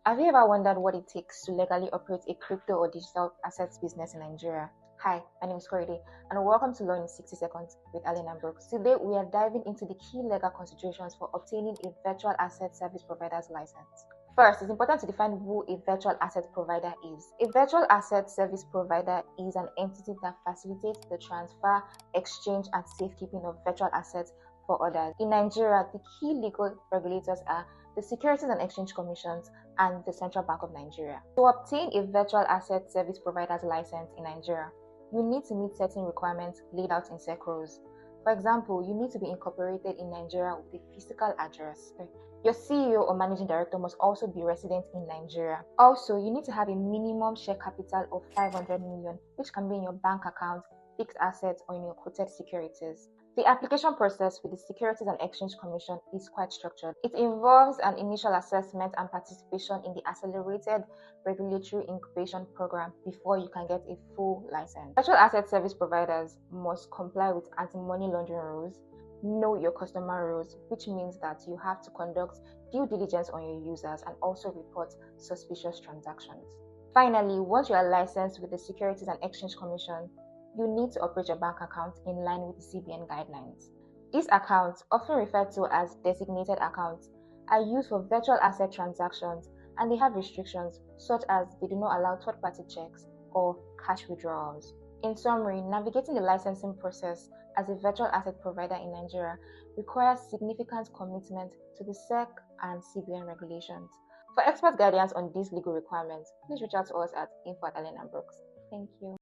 Have you ever wondered what it takes to legally operate a crypto or digital assets business in Nigeria? Hi, my name is Korede, and welcome to Law in 60 Seconds with Alina Brooks. Today, we are diving into the key legal considerations for obtaining a virtual asset service provider's license. First, it's important to define who a virtual asset provider is. A virtual asset service provider is an entity that facilitates the transfer, exchange, and safekeeping of virtual assets for others. In Nigeria, the key legal regulators are the Securities and Exchange Commissions and the Central Bank of Nigeria. To obtain a virtual asset service provider's license in Nigeria, you need to meet certain requirements laid out in circles. For example, you need to be incorporated in Nigeria with a physical address. Your CEO or managing director must also be resident in Nigeria. Also, you need to have a minimum share capital of 500 million, which can be in your bank account, fixed assets, or in your quoted securities. The application process with the Securities and Exchange Commission is quite structured. It involves an initial assessment and participation in the accelerated regulatory incubation program before you can get a full license. Virtual asset service providers must comply with anti-money laundering rules, know your customer rules, which means that you have to conduct due diligence on your users and also report suspicious transactions. Finally, once you are licensed with the Securities and Exchange Commission, you need to operate your bank account in line with the CBN guidelines. These accounts, often referred to as designated accounts, are used for virtual asset transactions, and they have restrictions such as they do not allow third-party checks or cash withdrawals. In summary, navigating the licensing process as a virtual asset provider in Nigeria requires significant commitment to the SEC and CBN regulations. For expert guidance on these legal requirements, please reach out to us at info@allenandbrooks. Thank you.